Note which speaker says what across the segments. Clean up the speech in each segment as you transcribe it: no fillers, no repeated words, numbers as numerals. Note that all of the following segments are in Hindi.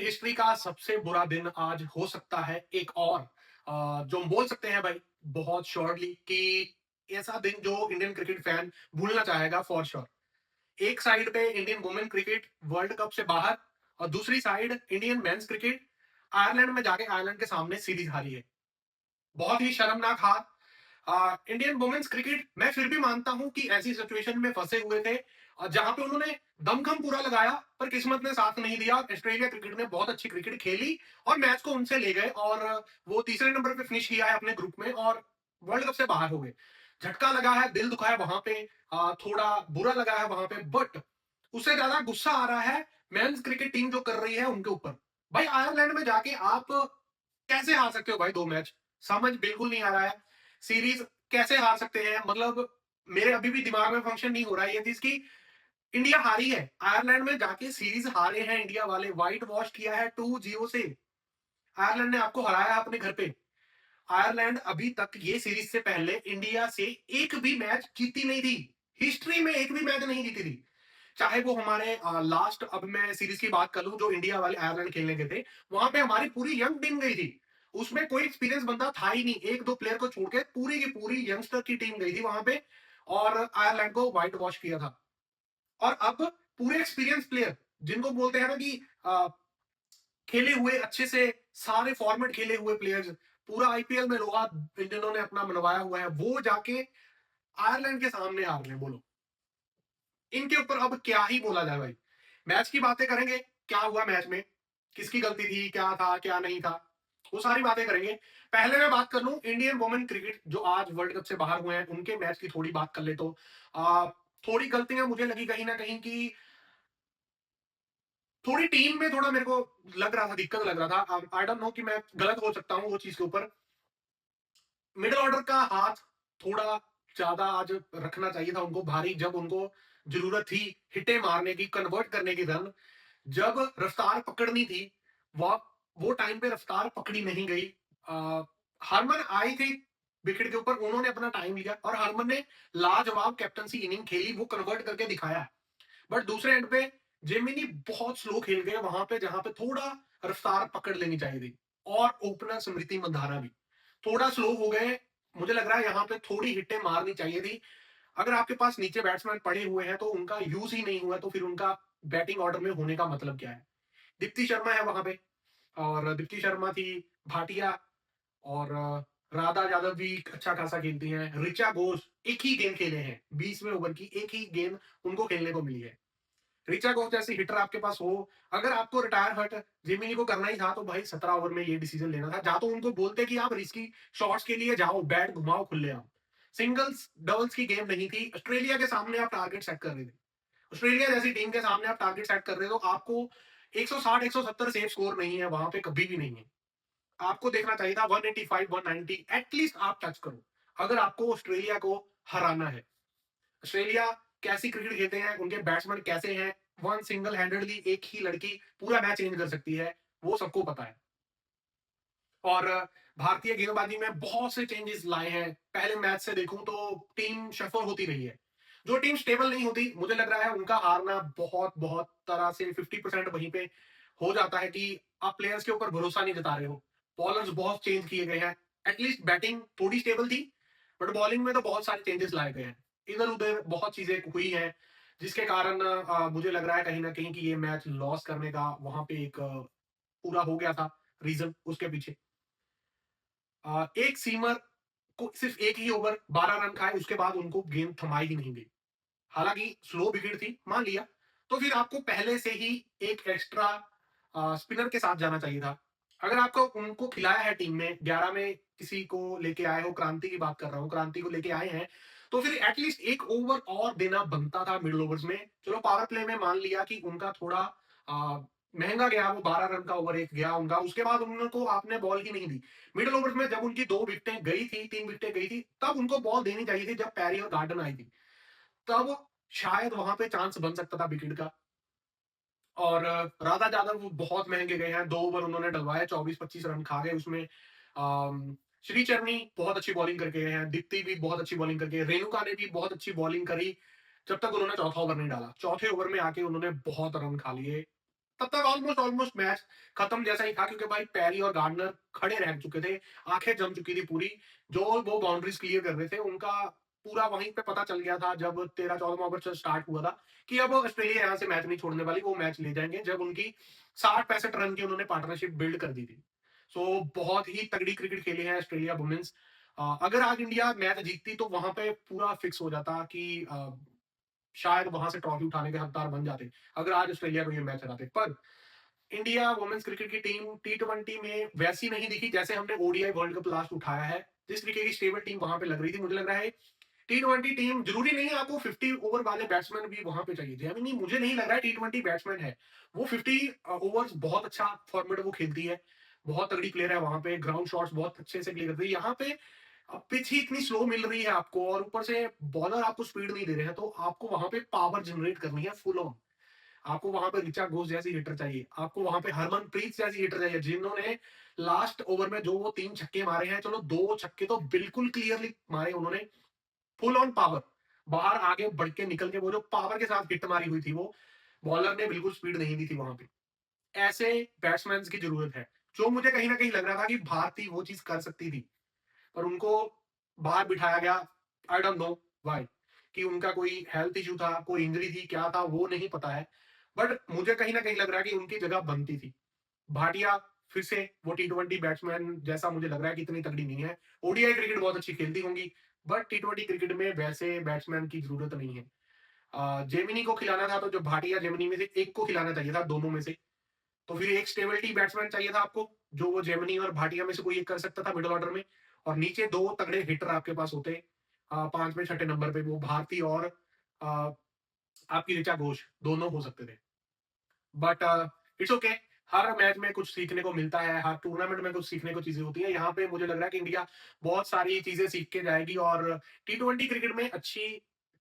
Speaker 1: हिस्ट्री का सबसे बुरा दिन आज हो सकता है एक और जो हम बोल सकते हैं भाई बहुत श्योरली कि ऐसा दिन जो इंडियन क्रिकेट फैन भूलना चाहेगा फॉर श्योर। एक साइड पे Indian women cricket world cup से बाहर और दूसरी side Indian men's cricket Ireland में जाके आयरलैंड के सामने सीरीज हारी है। बहुत ही शर्मनाक हार। इंडियन वुमेन्स क्रिकेट मैं फिर भी मानता हूं कि ऐसी सिचुएशन में फंसे हुए थे और जहां पे उन्होंने दमखम पूरा लगाया पर किस्मत ने साथ नहीं दिया। ऑस्ट्रेलिया क्रिकेट ने बहुत अच्छी क्रिकेट खेली और मैच को उनसे ले गए और वो तीसरे नंबर पे फिनिश किया है अपने ग्रुप में और वर्ल्ड कप से बाहर हो गए। झटका लगा है, दिल दुखा है वहां पे, थोड़ा बुरा लगा है वहां पे, बट उससे ज्यादा गुस्सा आ रहा है मेंस क्रिकेट टीम जो कर रही है उनके ऊपर। भाई आयरलैंड में जाके आप कैसे हार सकते हो भाई 2 मैच? समझ बिल्कुल नहीं आ रहा है। सीरीज कैसे हार सकते हैं? मतलब मेरे अभी भी दिमाग में फंक्शन नहीं हो रहा है ये चीज कि इंडिया हारी है, आयरलैंड में जाके सीरीज हारे हैं इंडिया वाले, व्हाइट वॉश किया है 2-0 से। आयरलैंड ने आपको हराया अपने घर पे। आयरलैंड अभी तक ये सीरीज से पहले इंडिया से एक भी मैच जीती नहीं थी। हिस्ट्री में एक भी मैच नहीं जीती थी। चाहे वो हमारे लास्ट, अब मैं सीरीज की बात कर लूं जो इंडिया वाले आयरलैंड खेलने गए थे, वहां पे हमारी पूरी यंग टीम गई थी। उसमें कोई एक्सपीरियंस बंदा था ही नहीं, एक दो प्लेयर को छोड़ के पूरी की पूरी यंगस्टर की टीम गई थी वहां पे और आयरलैंड को व्हाइट वॉश किया था। और अब पूरे एक्सपीरियंस प्लेयर जिनको बोलते हैं ना कि आ, खेले हुए अच्छे से, सारे फॉर्मेट खेले हुए प्लेयर्स, पूरा आईपीएल में लोहा जिन्होंने अपना मनवाया हुआ है, वो जाके आयरलैंड के सामने हार रहे हैं। बोलो इनके ऊपर अब क्या ही बोला जाए भाई। मैच की बातें करेंगे, क्या हुआ मैच में, किसकी गलती थी, क्या था क्या नहीं था, वो सारी बातें करेंगे। पहले मैं बात कर लूं इंडियन वुमेन क्रिकेट जो आज वर्ल्ड कप से बाहर हुए हैं उनके मैच की थोड़ी बात कर ले तो थोड़ी गलतियां मुझे लगी कहीं ना कहीं की। थोड़ी टीम में थोड़ा मेरे को लग रहा था, दिक्कत लग रहा था। आई डोंट नो कि मैं गलत हो सकता हूँ वो चीज के ऊपर। मिडिल ऑर्डर का हाथ थोड़ा ज्यादा आज रखना चाहिए था उनको भारी, जब उनको जरूरत थी हिटे मारने की, कन्वर्ट करने की रन, जब रफ्तार पकड़नी थी, वो वो टाइम पे रफ्तार पकड़ी नहीं गई। आ, हरमन आई थी विकेट के ऊपर, उन्होंने अपना टाइम लिया और हरमन ने लाजवाब कैप्टनसी इनिंग खेली, वो कन्वर्ट करके दिखाया। बट दूसरे एंड पे जेमिनी बहुत स्लो खेल गए वहां पे जहां पे थोड़ा रफ्तार पकड़ लेनी चाहिए थी। और ओपनर स्मृति मंधाना भी थोड़ा स्लो हो गए। मुझे लग रहा है यहाँ पे थोड़ी हिट्टें मारनी चाहिए थी। अगर आपके पास नीचे बैट्समैन पड़े हुए हैं तो उनका यूज ही नहीं हुआ तो फिर उनका बैटिंग ऑर्डर में होने का मतलब क्या है? दीप्ति शर्मा है वहां पे और दीप्ति शर्मा थी, भाटिया और राधा यादव भी अच्छा खासा खेलती हैं। ऋचा घोष एक ही गेंद खेले हैं, 20वें ओवर की एक ही गेंद उनको खेलने को मिली है। ऋचा घोष जैसी हिटर आपके पास हो, अगर आपको रिटायर हट जिमिनी को करना ही था तो भाई 17 ओवर में ये डिसीजन लेना था। जा तो उनको बोलते कि आप रिस्की शॉट्स के लिए जाओ, बैट घुमाओ खुले आप। सिंगल्स डबल्स की गेम नहीं थी। ऑस्ट्रेलिया के सामने आप टारगेट सेट कर रहे थे, ऑस्ट्रेलिया जैसी टीम के सामने आप टारगेट सेट कर रहे हो, आपको 160 170 सेफ स्कोर नहीं है वहां पे, कभी भी नहीं है। आपको देखना चाहिए था 185 190 एटलीस्ट आप टच करो अगर आपको ऑस्ट्रेलिया को हराना है। ऑस्ट्रेलिया कैसी क्रिकेट खेलते हैं, उनके बैट्समैन कैसे हैं, वन सिंगल हैंडेडली एक ही लड़की पूरा मैच चेंज कर सकती है, वो सबको पता है। और भारतीय गेंदबाजी में बहुत से चेंजेस लाए हैं। पहले मैच से देखूं तो टीम शफल होती रही है। जो टीम स्टेबल नहीं होती, मुझे लग रहा है उनका हारना बहुत बहुत तरह से 50% वहीं पे हो जाता है कि आप प्लेयर्स के ऊपर भरोसा नहीं जता रहे हो। बॉलर्स बहुत चेंज किए गए हैं। एटलीस्ट बैटिंग थोड़ी स्टेबल थी बट बॉलिंग में तो बहुत सारे चेंजेस लाए गए हैं। इधर उधर बहुत चीजें हुई हैं जिसके कारण मुझे लग रहा है कहीं ना कहीं कि ये मैच लॉस करने का वहां पे एक पूरा हो गया था रीजन उसके पीछे। एक सीमर को सिर्फ एक ही ओवर 12 रन खाए, उसके बाद उनको गेंद थमाई ही नहीं गई। हालांकि स्लो विकेट थी मान लिया, तो फिर आपको पहले से ही एक एक्स्ट्रा स्पिनर के साथ जाना चाहिए था। अगर आपको उनको खिलाया है टीम में 11 में, किसी को लेके आए हो, क्रांति की बात कर रहा हूँ, क्रांति को लेके आए हैं, तो फिर एटलीस्ट एक ओवर और देना बनता था मिडिल ओवर्स में। चलो पावर प्ले में मान लिया कि उनका थोड़ा आ, महंगा गया, वो 12 रन का ओवर एक गया उनका, उसके बाद उनको आपने बॉल ही नहीं दी। मिडिल ओवर्स में जब उनकी 2 विकेटें गई थी, 3 विकेटें गई थी, तब उनको बॉल देनी चाहिए थी, जब पैरी और गार्डन आई थी, तब शायद वहां पे चांस बन सकता था विकेट का। और राधा यादव वो बहुत महंगे गए हैं, 2 ओवर उन्होंने डलवाए, 24-25 रन खा गए उसमें। श्री चरनी बहुत अच्छी बॉलिंग करके गए हैं, दीप्ति भी बहुत अच्छी बॉलिंग करके, रेणुका ने भी बहुत अच्छी बॉलिंग करी, जब तक उन्होंने चौथा ओवर नहीं डाला। चौथे ओवर में आके उन्होंने बहुत रन खा लिए, तब तक ऑलमोस्ट ऑलमोस्ट मैच खत्म जैसा ही था, क्योंकि भाई पैरी और गार्डनर खड़े रह चुके थे, आंखें जम चुकी थी पूरी। जो वो बाउंड्रीज क्लियर कर रहे थे उनका पूरा वहीं पे पता चल गया था, जब 13-14 ओवर से स्टार्ट हुआ था कि अब ऑस्ट्रेलिया यहाँ से मैच नहीं छोड़ने वाली, वो मैच ले जाएंगे, जब उनकी 60-65 रन की उन्होंने पार्टनरशिप बिल्ड कर दी थी। सो बहुत ही तगड़ी क्रिकेट खेली है ऑस्ट्रेलिया वुमेन्स। अगर आज इंडिया मैच जीतती तो वहां पे पूरा फिक्स हो जाता कि शायद वहां से ट्रॉफी उठाने के हकदार बन जाते, अगर आज ऑस्ट्रेलिया को ये मैच हराते। पर इंडिया वुमेन्स क्रिकेट की टीम टी20 में वैसी नहीं दिखी जैसे हमने ओडीआई वर्ल्ड कप लास्ट उठाया है। जिस तरीके की स्टेबल टीम वहां पे लग रही थी, मुझे लग रहा है टी20 टीम जरूरी नहीं है आपको 50 ओवर वाले बैट्समैन भी वहां पे चाहिए थे। आई मीन मुझे नहीं लग रहा है टी20 बैट्समैन है वो 50 ओवर्स बहुत अच्छा फॉर्मेट वो खेलती है, बहुत तगड़ी प्लेयर है वहां पे, ग्राउंड शॉट्स बहुत अच्छे से प्ले करती है। यहाँ पे पिच ही इतनी स्लो मिल रही है आपको, और ऊपर से बॉलर आपको स्पीड नहीं दे रहे हैं, तो आपको वहां पे पावर जनरेट करनी है फुल ऑन। आपको वहां पे ऋचा घोष जैसी हिटर चाहिए, आपको वहां पे हरमनप्रीत जैसी हिटर चाहिए, जिन्होंने लास्ट ओवर में जो वो 3 छक्के मारे हैं, चलो 2 छक्के तो बिल्कुल क्लियरली मारे उन्होंने, फुल ऑन पावर, बाहर आगे बढ़ के निकल के वो जो पावर के साथ हिट मारी हुई थी, वो बॉलर ने बिल्कुल स्पीड नहीं दी थी वहां पे। ऐसे बैट्समैन की जरूरत है, जो मुझे कहीं ना कहीं लग रहा था कि भारतीय वो चीज कर सकती थी, पर उनको बाहर बिठाया गया। आई डोंट नो व्हाई, कि उनका कोई हेल्थ इशू था, कोई इंजरी थी, क्या था वो नहीं पता है, बट मुझे कहीं ना कहीं लग रहा है कि उनकी जगह बनती थी। भाटिया फिर से वो टी20 बैट्समैन जैसा मुझे लग रहा है कि इतनी तगड़ी नहीं है। ओडीआई क्रिकेट बहुत अच्छी खेलती होंगी, बट टी20 क्रिकेट में वैसे बैट्समैन की जरूरत नहीं है। जेमिनी को खिलाना था तो जो भाटिया जेमिनी में से एक को खिलाना चाहिए था, दोनों में से। तो फिर एक स्टेबिलिटी बैट्समैन चाहिए था आपको, जो वो जेमिनी और भाटिया में से कोई एक कर सकता था मिडिल ऑर्डर में, और नीचे 2 तगड़े हिटर आपके पास होते, 5वें 6ठे नंबर पे वो भारती और अ, आपकी ऋचा घोष दोनों हो सकते थे। But it's okay, her match में कुछ सीखने को मिलता है, हर टूर्नामेंट में कुछ सीखने को चीजें होती है। यहाँ पे मुझे लग रहा है कि इंडिया बहुत सारी चीजें सीख के जाएगी, और टी20 क्रिकेट में अच्छी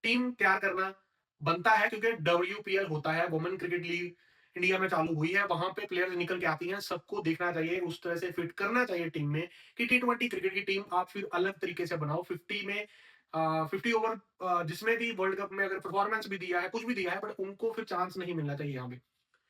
Speaker 1: टीम तैयार करना बनता है, क्योंकि डब्ल्यूपीएल होता है, वुमेन क्रिकेट लीग इंडिया में चालू हुई है, वहां पे प्लेयर्स निकल के आती हैं, सबको देखना चाहिए, उस तरह से फिट करना चाहिए टीम में कि टी20 क्रिकेट की टीम आप फिर अलग तरीके से बनाओ। 50 में 50 ओवर जिसमें भी वर्ल्ड कप में अगर परफॉर्मेंस भी दिया है, कुछ भी दिया है, बट उनको फिर चांस नहीं मिलना चाहिए यहाँ पे।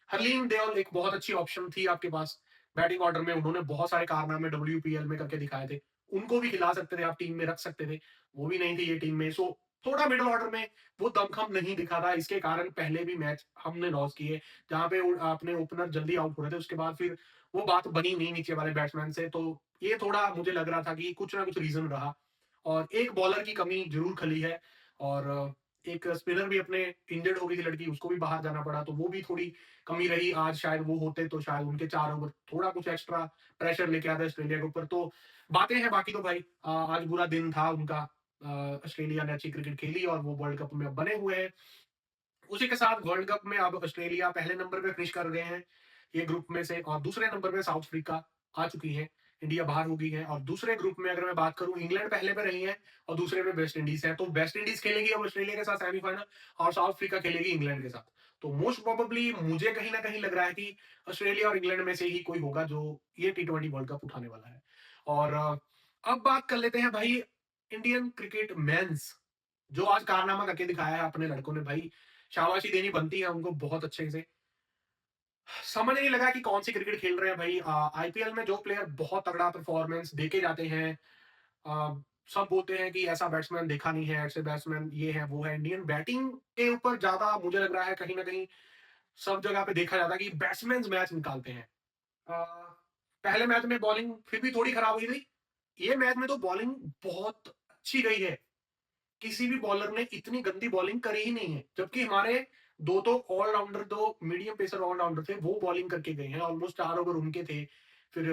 Speaker 1: हरलीन देओल एक बहुत अच्छी ऑप्शन थी आपके पास बैटिंग ऑर्डर में, उन्होंने बहुत सारे कारनामे डब्ल्यूपीएल में करके दिखाए थे, उनको भी खिला सकते थे, आप टीम में रख सकते थे, वो भी नहीं थी ये टीम में। सो थोड़ा मिडिल ऑर्डर में वो दमखम नहीं दिखा था, इसके कारण पहले भी मैच हमने लॉस किए, जहां पे अपने ओपनर जल्दी आउट हो रहे थे, उसके बाद फिर वो बात बनी नहीं नीचे वाले बैट्समैन से। तो ये थोड़ा मुझे लग रहा था कि कुछ ना कुछ रीजन रहा, और एक बॉलर की कमी जरूर खली है, और एक स्पिनर भी अपने इंजर्ड हो गई थी लड़की, उसको भी बाहर जाना पड़ा, तो वो भी थोड़ी कमी रही। आज शायद वो होते तो शायद उनके 4 ओवर थोड़ा कुछ एक्स्ट्रा प्रेशर लेके आते ऑस्ट्रेलिया के ऊपर। तो बातें हैं, बाकी तो भाई आज बुरा दिन था उनका। ऑस्ट्रेलिया ने अच्छी क्रिकेट खेली और वो वर्ल्ड कप में अब बने हुए हैं। उसी के साथ वर्ल्ड कप में अब ऑस्ट्रेलिया पहले नंबर पे फिनिश कर गए हैं ये ग्रुप में से, और दूसरे नंबर पे साउथ अफ्रीका आ चुकी है, इंडिया बाहर हो गई है। और दूसरे ग्रुप में अगर मैं बात करूं, इंग्लैंड पहले पे रही है और दूसरे पे वेस्ट इंडीज है, तो वेस्ट इंडीज खेलेगी अब ऑस्ट्रेलिया के साथ सेमीफाइनल, और साउथ अफ्रीका खेलेगी इंग्लैंड के साथ। तो मोस्ट प्रोबेबली मुझे कहीं ना कहीं लग रहा है कि ऑस्ट्रेलिया और इंग्लैंड में से ही कोई होगा जो ये टी20 वर्ल्ड कप उठाने वाला है। और अब बात कर लेते हैं भाई इंडियन क्रिकेट मेंस, जो आज कारनामा करके दिखाया है अपने लड़कों ने भाई, शाबाशी देनी बनती है उनको बहुत अच्छे से। समझ नहीं लगा कि कौन सी क्रिकेट खेल रहे हैं भाई। आईपीएल में जो प्लेयर बहुत तगड़ा परफॉर्मेंस देके जाते हैं, आ, सब बोलते हैं कि ऐसा बैट्समैन देखा नहीं है, ऐसे बैट्समैन ये है वो है। इंडियन बैटिंग के ऊपर ज्यादा मुझे लग रहा है कहीं ना कहीं सब जगह पे देखा जाता है कि बैट्समैन मैच निकालते हैं। आ, पहले मैच में बॉलिंग फिर भी थोड़ी खराब हुई थी, ये मैच में तो बॉलिंग बहुत अच्छी गई है, किसी भी बॉलर ने इतनी गंदी बॉलिंग करी ही नहीं है, जबकि हमारे दो तो ऑलराउंडर, दो मीडियम पेसर ऑलराउंडर थे, वो बॉलिंग करके गए हैं, ऑलमोस्ट 4 ओवर उनके थे। फिर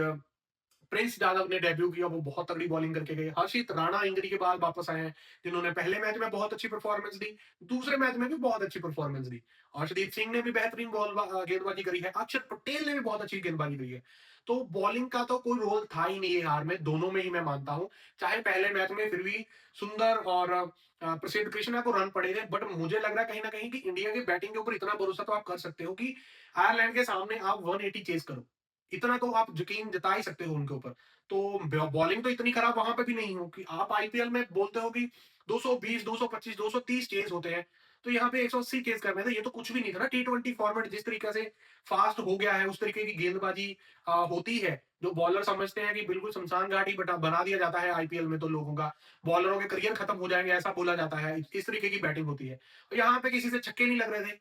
Speaker 1: प्रिंस यादव ने डेब्यू किया, वो बहुत तगड़ी बॉलिंग करके गए। हर्षित राणा इंजरी के बाद वापस आए हैं, जिन्होंने पहले मैच में बहुत अच्छी परफॉर्मेंस दी, दूसरे मैच में भी बहुत अच्छी परफॉर्मेंस दी। अर्शदीप सिंह ने भी बेहतरीन गेंदबाजी करी है, अक्षर पटेल ने भी बहुत अच्छी गेंदबाजी करी है। तो बॉलिंग का तो कोई रोल था ही नहीं है हार में, दोनों में ही मैं मानता हूं। चाहे पहले मैच में फिर भी सुंदर और प्रसिद्ध कृष्णा को रन पड़े थे, बट मुझे लग रहा है कहीं ना कहीं कि इंडिया की बैटिंग के ऊपर इतना भरोसा तो आप कर सकते हो कि आयरलैंड के सामने आप 180 चेस करो, इतना तो आप यकीन जता ही सकते हो उनके ऊपर। तो बॉलिंग तो इतनी खराब वहां पे भी नहीं हो कि आप आईपीएल में बोलते हो कि 220, 225, 230 चेज होते हैं, तो यहाँ पे 180 चेज करने थे, ये तो कुछ भी नहीं था ना। T20 फॉर्मेट जिस तरीके से फास्ट हो गया है, उस तरीके की गेंदबाजी होती है, जो बॉलर समझते हैं कि बिल्कुल शमशान घाट ही बना दिया जाता है आईपीएल में, तो लोगों का बॉलरों के करियर खत्म हो जाएंगे ऐसा बोला जाता है, इस तरीके की बैटिंग होती है। तो यहाँ पे किसी से छक्के नहीं लग रहे थे,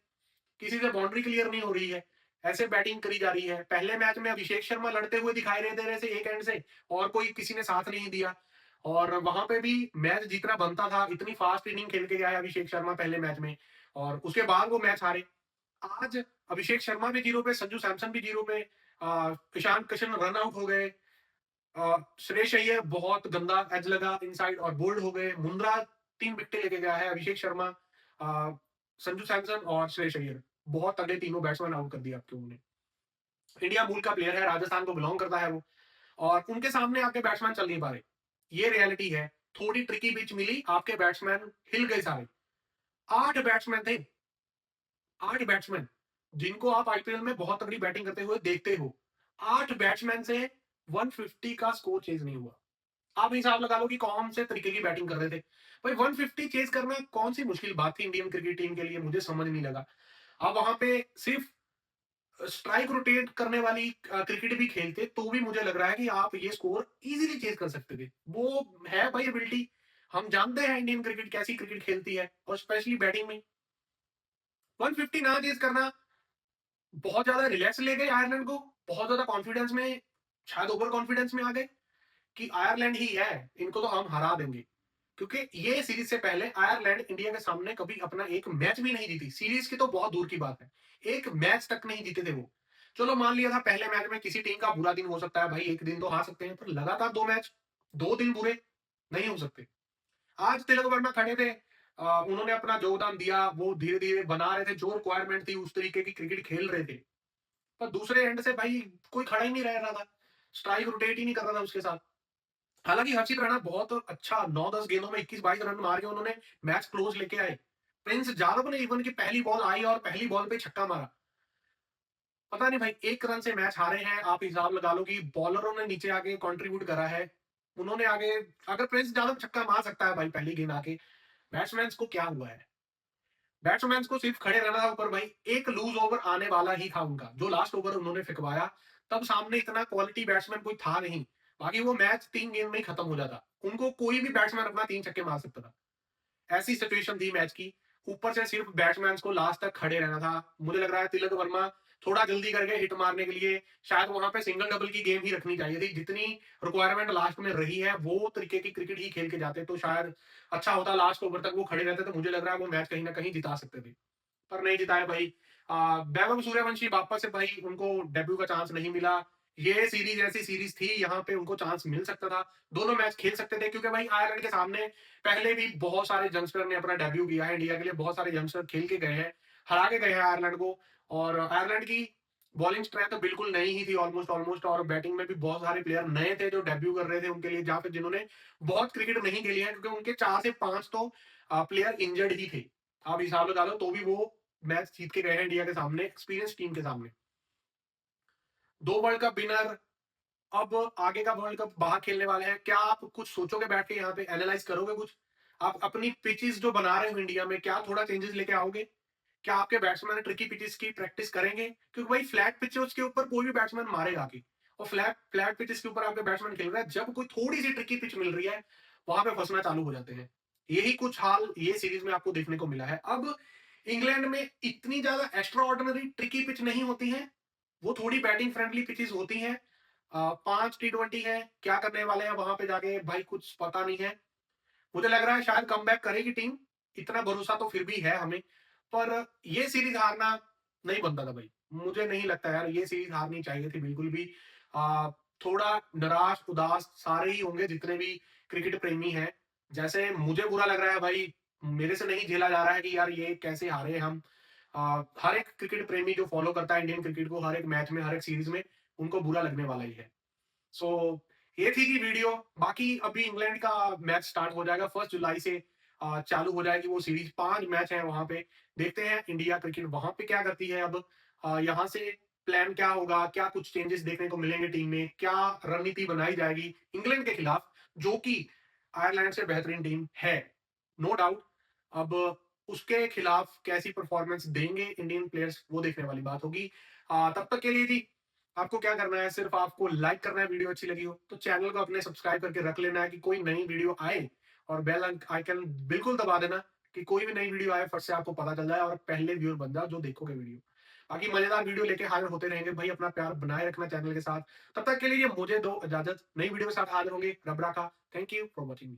Speaker 1: किसी से बाउंड्री क्लियर नहीं हो रही है, ऐसे बैटिंग करी जा रही है। पहले मैच में अभिषेक शर्मा लड़ते हुए दिखाई दे रहे थे एक एंड से, और कोई किसी ने साथ नहीं दिया, और वहां पे भी मैच जितना बनता था, इतनी फास्ट इनिंग खेल के गया है अभिषेक शर्मा पहले मैच में, और उसके बाद वो मैच हारे। आज अभिषेक शर्मा भी जीरो पे, संजू सैमसन भी जीरो पे, ईशान किशन रन आउट हो गए, श्रेयस अय्यर बहुत गंदा एज लगा इनसाइड और बोल्ड हो गए, मुंद्रा 3 विकेटें लेके गया है, अभिषेक शर्मा, संजू सैमसन और श्रेयस अय्यर, बहुत तगड़े तीनों बैट्समैन आउट कर दिए आपके उन्होंने। इंडिया मूल का प्लेयर है, राजस्थान को बिलोंग करता है वो, और उनके सामने आपके बैट्समैन चल नहीं पा रहे, ये रियलिटी है। थोड़ी ट्रिकी पिच मिली, आपके बैट्समैन हिल गए सारे। 8 बैट्समैन थे, 8 बैट्समैन, जिनको आप आईपीएल में बहुत तगड़ी बैटिंग करते हुए देखते हो, 8 बैट्समैन से 150 का स्कोर चेज नहीं हुआ। आप हिसाब लगा लो कि कौन से तरीके की बैटिंग कर रहे थे। भाई 150 चेज करना कौन सी मुश्किल बात थी इंडियन क्रिकेट टीम के लिए, मुझे समझ नहीं लगा। आप वहां पे सिर्फ स्ट्राइक रोटेट करने वाली क्रिकेट भी खेलते तो भी मुझे लग रहा है कि आप ये स्कोर इजीली चेज कर सकते थे। वो है भाई एबिलिटी, हम जानते हैं इंडियन क्रिकेट कैसी क्रिकेट खेलती है, और स्पेशली बैटिंग में 150 ना चेज करना, बहुत ज्यादा रिलैक्स ले गए आयरलैंड को, बहुत ज्यादा कॉन्फिडेंस में, शायद ओवर कॉन्फिडेंस में आ गए कि आयरलैंड ही है, इनको तो हम हरा देंगे। क्योंकि ये सीरीज से पहले आयरलैंड इंडिया के सामने कभी अपना एक मैच भी नहीं जीती, सीरीज की तो बहुत दूर की बात है, एक मैच तक नहीं जीते थे वो। चलो मान लिया था पहले मैच में किसी टीम का बुरा दिन हो सकता है भाई, एक दिन तो हार सकते हैं, पर लगातार 2 मैच, 2 दिन बुरे नहीं हो सकते। आज तिलक वर्मा खड़े थे, उन्होंने अपना योगदान दिया, वो धीरे धीरे बना रहे थे, जो रिक्वायरमेंट थी उस तरीके की क्रिकेट खेल रहे थे, पर दूसरे एंड से भाई कोई खड़ा ही नहीं रह रहा था, स्ट्राइक रोटेट ही नहीं कर रहा था उसके साथ। हालांकि हर्षित राणा बहुत अच्छा 9-10 गेंदों में 21-22 रन मार के उन्होंने मैच क्लोज लेके आए। प्रिंस यादव ने इवन की पहली बॉल आई और पहली बॉल पे छक्का मारा। पता नहीं भाई, 1 रन से मैच हारे हैं, आप हिसाब लगा लो कि बॉलरों ने नीचे आके कंट्रीब्यूट करा है, उन्होंने आगे, अगर प्रिंस यादव छक्का मार सकता है भाई पहली गेंद आके, बैट्समैन को क्या हुआ है? बैट्समैन को सिर्फ खड़े रहना था ऊपर भाई, एक लूज ओवर आने वाला ही था उनका, जो लास्ट ओवर उन्होंने फेंकवाया, तब सामने इतना क्वालिटी बैट्समैन कोई था नहीं, बाकी वो मैच 3 गेंद में ही खत्म हो जाता, उनको कोई भी बैट्समैन अपना 3 छक्के मार सकता था। ऐसी सिचुएशन थी मैच की, ऊपर से सिर्फ बैट्समैन को लास्ट तक खड़े रहना था। मुझे लग रहा है तिलक वर्मा थोड़ा जल्दी करके हिट मारने के लिए शायद वहां पे सिंगल डबल की गेम ही रखनी चाहिए थी, जितनी रिक्वायरमेंट लास्ट में रही है वो तरीके की क्रिकेट ही खेल के जाते तो शायद अच्छा होता, लास्ट ओवर तक वो खड़े रहते तो मुझे लग रहा है वो मैच कहीं ना कहीं जिता सकते थे, पर नहीं जिताए भाई। वैभव सूर्यवंशी वापस से भाई, उनको डेब्यू का चांस नहीं मिला। ये सीरीज ऐसी सीरीज थी, यहाँ पे उनको चांस मिल सकता था, दोनों मैच खेल सकते थे, क्योंकि भाई आयरलैंड के सामने पहले भी बहुत सारे यंगस्टर ने अपना डेब्यू किया है इंडिया के लिए, बहुत सारे यंगस्टर खेल के गए हैं, हरा के गए हैं आयरलैंड को, और आयरलैंड की बॉलिंग स्ट्रेंथ तो बिल्कुल नई ही थी, ऑलमोस्ट ऑलमोस्ट, और बैटिंग में भी बहुत सारे प्लेयर नए थे जो डेब्यू कर रहे थे उनके लिए, या फिर जिन्होंने बहुत क्रिकेट नहीं खेली है, क्योंकि उनके 4 से 5 तो प्लेयर इंजर्ड ही थे। आप हिसाब लगा लो, तो भी वो मैच जीत के गए हैं इंडिया के सामने, एक्सपीरियंस टीम के सामने। 2 वर्ल्ड कप विनर, अब आगे का वर्ल्ड कप बाहर खेलने वाले हैं, क्या आप कुछ सोचोगे बैठ के यहाँ पे, एनालाइज करोगे कुछ? आप अपनी पिचेस जो बना रहे हो इंडिया में, क्या थोड़ा चेंजेस लेके आओगे? क्या आपके बैट्समैन ट्रिकी पिचेस की प्रैक्टिस करेंगे? क्योंकि भाई फ्लैट पिचेस के ऊपर कोई भी बैट्समैन मारेगा की, और फ्लैट फ्लैट पिचेस के ऊपर आपके बैट्समैन खेल रहा है, जब कोई थोड़ी सी ट्रिकी पिच मिल रही है, वहां पे फंसना चालू हो जाते हैं। यही कुछ हाल ये सीरीज में आपको देखने को मिला है। अब इंग्लैंड में इतनी ज्यादा एक्स्ट्रा ऑर्डिनरी ट्रिकी पिच नहीं होती है, वो थोड़ी बैटिंग फ्रेंडली पिचेस होती हैं। 5 T20 है, क्या करने वाले हैं वहां पे जाके भाई कुछ पता नहीं है। मुझे लग रहा है शायद कमबैक करेगी टीम, इतना भरोसा तो फिर भी है हमें, पर ये सीरीज हारना नहीं बनता था भाई, मुझे नहीं लगता यार ये सीरीज हारनी चाहिए थी बिल्कुल भी। आ, थोड़ा निराश उदास सारे ही होंगे जितने भी क्रिकेट प्रेमी हैं, जैसे मुझे बुरा लग रहा है भाई, मेरे से नहीं झेला जा रहा है कि यार ये कैसे हारे हम। हर एक क्रिकेट प्रेमी जो फॉलो करता है इंडियन क्रिकेट को, हर एक मैच में, हर एक सीरीज में, उनको बुरा लगने वाला ही है। सो ये थी की वीडियो। बाकी अभी इंग्लैंड का मैच स्टार्ट हो जाएगा 1 जुलाई से, चालू हो जाएगी वो सीरीज, 5 मैच है वहां पे, देखते हैं इंडिया क्रिकेट वहां पे क्या करती है। अब यहाँ से प्लान क्या होगा, क्या कुछ चेंजेस देखने को मिलेंगे टीम में, क्या रणनीति बनाई जाएगी इंग्लैंड के खिलाफ, जो कि आयरलैंड से बेहतरीन टीम है, नो डाउट। अब उसके खिलाफ कैसी परफॉर्मेंस देंगे इंडियन प्लेयर्स, वो देखने वाली बात होगी। तब तक के लिए जी, आपको क्या करना है, सिर्फ आपको लाइक करना है वीडियो अच्छी लगी हो तो चैनल को अपने सब्सक्राइब करके रख लेना है कि कोई नई वीडियो आए, और बेल आइकन बिल्कुल दबा देना कि कोई भी नई वीडियो आए फट से आपको पता चल जाए और पहले व्यूअर बन जाओ जो देखोगे वीडियो। बाकी मजेदार वीडियो लेके हाजिर होते रहेंगे भाई, अपना प्यार बनाए रखना चैनल के साथ। तब तक के लिए मुझे दो इजाजत, नई वीडियो के साथ हाजिर होंगे, रब रखा। Thank you for watching.